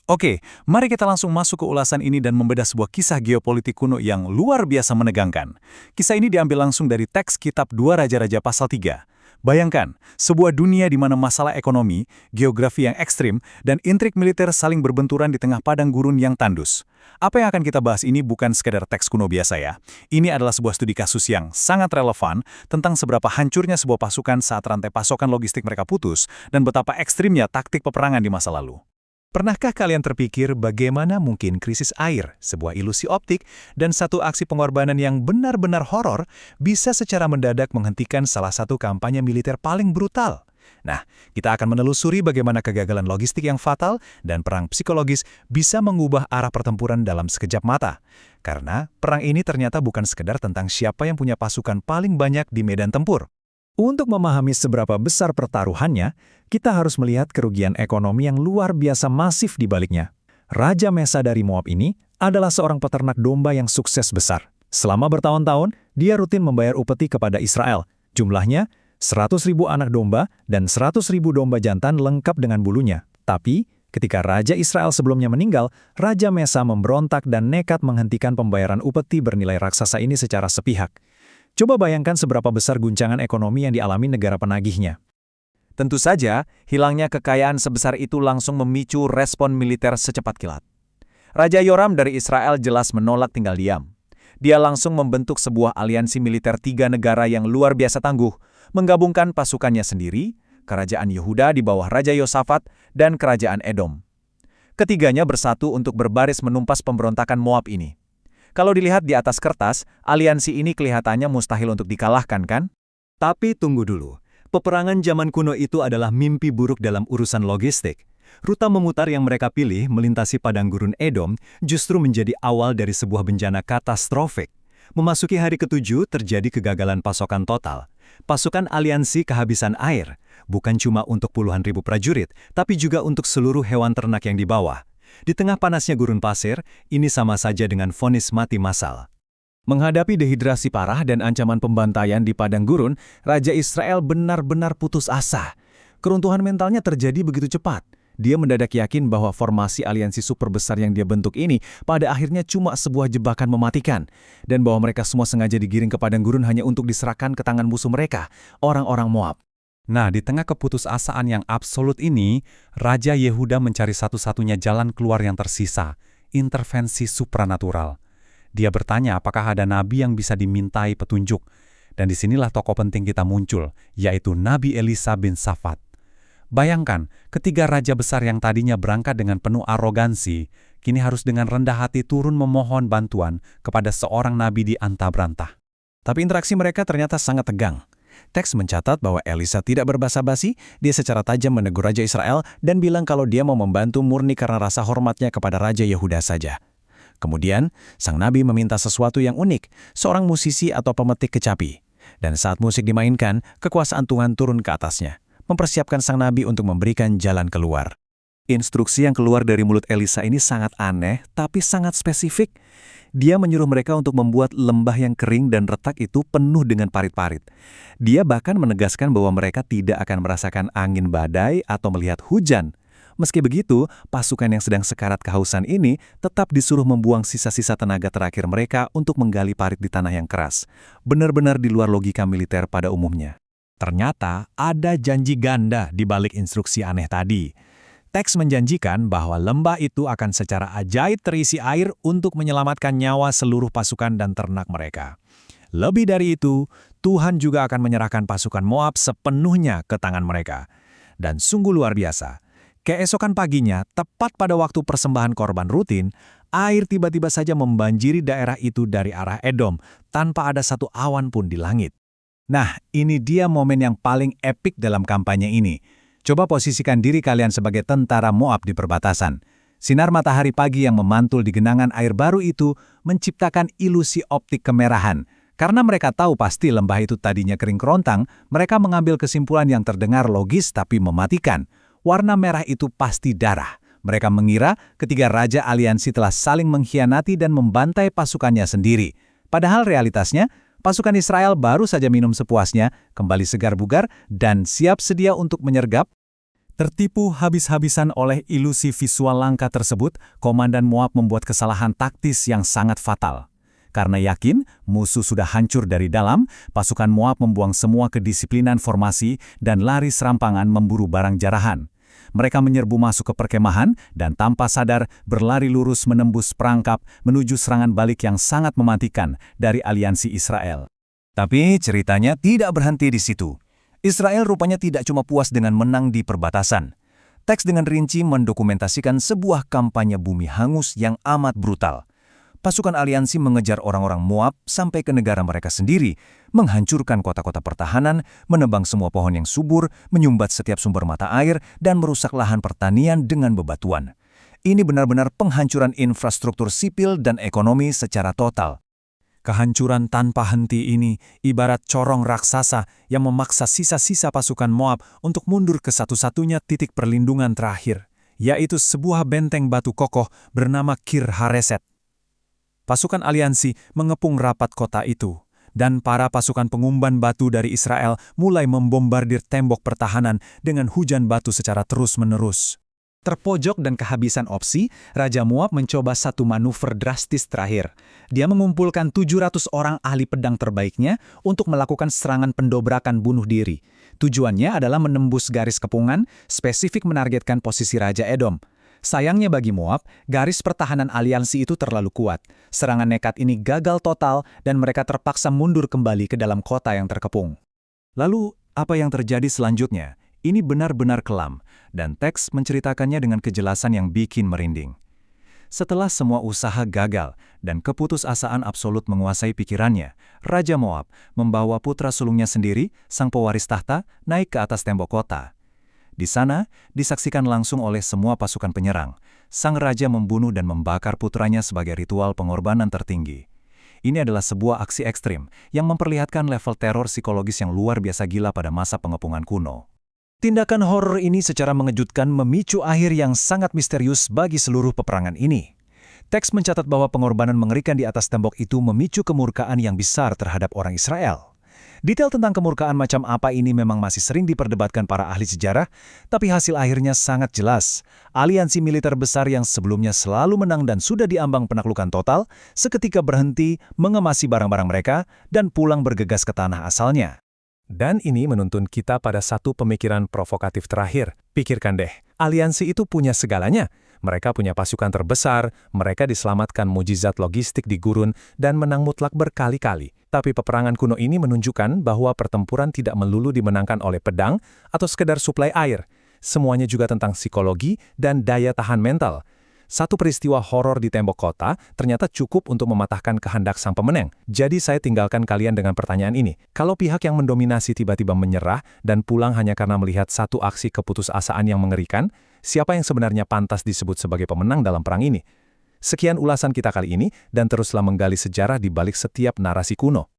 Oke, mari kita langsung masuk ke ulasan ini dan membedah sebuah kisah geopolitik kuno yang luar biasa menegangkan. Kisah ini diambil langsung dari teks kitab 2 Raja-Raja pasal 3. Bayangkan, sebuah dunia di mana masalah ekonomi, geografi yang ekstrim, dan intrik militer saling berbenturan di tengah padang gurun yang tandus. Apa yang akan kita bahas ini bukan sekadar teks kuno biasa ya. Ini adalah sebuah studi kasus yang sangat relevan tentang seberapa hancurnya sebuah pasukan saat rantai pasokan logistik mereka putus dan betapa ekstrimnya taktik peperangan di masa lalu. Pernahkah kalian terpikir bagaimana mungkin krisis air, sebuah ilusi optik, dan satu aksi pengorbanan yang benar-benar horor bisa secara mendadak menghentikan salah satu kampanye militer paling brutal? Nah, kita akan menelusuri bagaimana kegagalan logistik yang fatal dan perang psikologis bisa mengubah arah pertempuran dalam sekejap mata. Karena perang ini ternyata bukan sekedar tentang siapa yang punya pasukan paling banyak di medan tempur. Untuk memahami seberapa besar pertaruhannya, kita harus melihat kerugian ekonomi yang luar biasa masif di baliknya. Raja Mesa dari Moab ini adalah seorang peternak domba yang sukses besar. Selama bertahun-tahun, dia rutin membayar upeti kepada Israel. Jumlahnya 100.000 anak domba dan 100.000 domba jantan lengkap dengan bulunya. Tapi, ketika Raja Israel sebelumnya meninggal, Raja Mesa memberontak dan nekat menghentikan pembayaran upeti bernilai raksasa ini secara sepihak. Coba bayangkan seberapa besar guncangan ekonomi yang dialami negara penagihnya. Tentu saja, hilangnya kekayaan sebesar itu langsung memicu respon militer secepat kilat. Raja Yoram dari Israel jelas menolak tinggal diam. Dia langsung membentuk sebuah aliansi militer 3 negara yang luar biasa tangguh, menggabungkan pasukannya sendiri, Kerajaan Yehuda di bawah Raja Yosafat, dan Kerajaan Edom. Ketiganya bersatu untuk berbaris menumpas pemberontakan Moab ini. Kalau dilihat di atas kertas, aliansi ini kelihatannya mustahil untuk dikalahkan, kan? Tapi tunggu dulu. Peperangan zaman kuno itu adalah mimpi buruk dalam urusan logistik. Rute memutar yang mereka pilih melintasi padang gurun Edom justru menjadi awal dari sebuah bencana katastrofik. Memasuki hari ke-7 terjadi kegagalan pasokan total. Pasukan aliansi kehabisan air, bukan cuma untuk puluhan ribu prajurit, tapi juga untuk seluruh hewan ternak yang dibawa. Di tengah panasnya gurun pasir, ini sama saja dengan vonis mati massal. Menghadapi dehidrasi parah dan ancaman pembantaian di padang gurun, Raja Israel benar-benar putus asa. Keruntuhan mentalnya terjadi begitu cepat. Dia mendadak yakin bahwa formasi aliansi super besar yang dia bentuk ini pada akhirnya cuma sebuah jebakan mematikan, dan bahwa mereka semua sengaja digiring ke padang gurun hanya untuk diserahkan ke tangan musuh mereka, orang-orang Moab. Nah, di tengah keputusasaan yang absolut ini, Raja Yehuda mencari satu-satunya jalan keluar yang tersisa, intervensi supranatural. Dia bertanya apakah ada nabi yang bisa dimintai petunjuk, dan disinilah tokoh penting kita muncul, yaitu Nabi Elisa bin Safat. Bayangkan, ketiga raja besar yang tadinya berangkat dengan penuh arogansi, kini harus dengan rendah hati turun memohon bantuan kepada seorang nabi di antah berantah. Tapi interaksi mereka ternyata sangat tegang. Teks mencatat bahwa Elisa tidak berbasa-basi, dia secara tajam menegur Raja Israel dan bilang kalau dia mau membantu murni karena rasa hormatnya kepada Raja Yehuda saja. Kemudian, sang nabi meminta sesuatu yang unik, seorang musisi atau pemetik kecapi. Dan saat musik dimainkan, kekuasaan Tuhan turun ke atasnya, mempersiapkan sang nabi untuk memberikan jalan keluar. Instruksi yang keluar dari mulut Elisa ini sangat aneh, tapi sangat spesifik. Dia menyuruh mereka untuk membuat lembah yang kering dan retak itu penuh dengan parit-parit. Dia bahkan menegaskan bahwa mereka tidak akan merasakan angin badai atau melihat hujan. Meski begitu, pasukan yang sedang sekarat kehausan ini tetap disuruh membuang sisa-sisa tenaga terakhir mereka untuk menggali parit di tanah yang keras. Benar-benar di luar logika militer pada umumnya. Ternyata ada janji ganda di balik instruksi aneh tadi. Teks menjanjikan bahwa lembah itu akan secara ajaib terisi air untuk menyelamatkan nyawa seluruh pasukan dan ternak mereka. Lebih dari itu, Tuhan juga akan menyerahkan pasukan Moab sepenuhnya ke tangan mereka. Dan sungguh luar biasa, keesokan paginya, tepat pada waktu persembahan korban rutin, air tiba-tiba saja membanjiri daerah itu dari arah Edom tanpa ada satu awan pun di langit. Nah, ini dia momen yang paling epik dalam kampanye ini. Coba posisikan diri kalian sebagai tentara Moab di perbatasan. Sinar matahari pagi yang memantul di genangan air baru itu menciptakan ilusi optik kemerahan. Karena mereka tahu pasti lembah itu tadinya kering kerontang, mereka mengambil kesimpulan yang terdengar logis tapi mematikan. Warna merah itu pasti darah. Mereka mengira ketiga raja aliansi telah saling mengkhianati dan membantai pasukannya sendiri. Padahal realitasnya, pasukan Israel baru saja minum sepuasnya, kembali segar bugar, dan siap sedia untuk menyergap. Tertipu habis-habisan oleh ilusi visual langka tersebut, Komandan Moab membuat kesalahan taktis yang sangat fatal. Karena yakin musuh sudah hancur dari dalam, pasukan Moab membuang semua kedisiplinan formasi dan lari serampangan memburu barang jarahan. Mereka menyerbu masuk ke perkemahan dan tanpa sadar berlari lurus menembus perangkap menuju serangan balik yang sangat mematikan dari aliansi Israel. Tapi ceritanya tidak berhenti di situ. Israel rupanya tidak cuma puas dengan menang di perbatasan. Teks dengan rinci mendokumentasikan sebuah kampanye bumi hangus yang amat brutal. Pasukan aliansi mengejar orang-orang Moab sampai ke negara mereka sendiri, menghancurkan kota-kota pertahanan, menebang semua pohon yang subur, menyumbat setiap sumber mata air, dan merusak lahan pertanian dengan bebatuan. Ini benar-benar penghancuran infrastruktur sipil dan ekonomi secara total. Kehancuran tanpa henti ini ibarat corong raksasa yang memaksa sisa-sisa pasukan Moab untuk mundur ke satu-satunya titik perlindungan terakhir, yaitu sebuah benteng batu kokoh bernama Kir Hareset. Pasukan aliansi mengepung rapat kota itu, dan para pasukan pengumban batu dari Israel mulai membombardir tembok pertahanan dengan hujan batu secara terus-menerus. Terpojok dan kehabisan opsi, Raja Moab mencoba satu manuver drastis terakhir. Dia mengumpulkan 700 orang ahli pedang terbaiknya untuk melakukan serangan pendobrakan bunuh diri. Tujuannya adalah menembus garis kepungan, spesifik menargetkan posisi Raja Edom. Sayangnya bagi Moab, garis pertahanan aliansi itu terlalu kuat. Serangan nekat ini gagal total dan mereka terpaksa mundur kembali ke dalam kota yang terkepung. Lalu, apa yang terjadi selanjutnya? Ini benar-benar kelam, dan teks menceritakannya dengan kejelasan yang bikin merinding. Setelah semua usaha gagal dan keputusasaan absolut menguasai pikirannya, Raja Moab membawa putra sulungnya sendiri, sang pewaris tahta, naik ke atas tembok kota. Di sana, disaksikan langsung oleh semua pasukan penyerang. Sang raja membunuh dan membakar putranya sebagai ritual pengorbanan tertinggi. Ini adalah sebuah aksi ekstrim yang memperlihatkan level teror psikologis yang luar biasa gila pada masa pengepungan kuno. Tindakan horor ini secara mengejutkan memicu akhir yang sangat misterius bagi seluruh peperangan ini. Teks mencatat bahwa pengorbanan mengerikan di atas tembok itu memicu kemurkaan yang besar terhadap orang Israel. Detail tentang kemurkaan macam apa ini memang masih sering diperdebatkan para ahli sejarah, tapi hasil akhirnya sangat jelas. Aliansi militer besar yang sebelumnya selalu menang dan sudah diambang penaklukan total, seketika berhenti mengemasi barang-barang mereka dan pulang bergegas ke tanah asalnya. Dan ini menuntun kita pada satu pemikiran provokatif terakhir. Pikirkan deh, aliansi itu punya segalanya. Mereka punya pasukan terbesar, mereka diselamatkan mujizat logistik di gurun, dan menang mutlak berkali-kali. Tapi peperangan kuno ini menunjukkan bahwa pertempuran tidak melulu dimenangkan oleh pedang atau sekedar suplai air. Semuanya juga tentang psikologi dan daya tahan mental. Satu peristiwa horor di tembok kota ternyata cukup untuk mematahkan kehendak sang pemenang. Jadi saya tinggalkan kalian dengan pertanyaan ini. Kalau pihak yang mendominasi tiba-tiba menyerah dan pulang hanya karena melihat satu aksi keputusasaan yang mengerikan, siapa yang sebenarnya pantas disebut sebagai pemenang dalam perang ini? Sekian ulasan kita kali ini, dan teruslah menggali sejarah di balik setiap narasi kuno.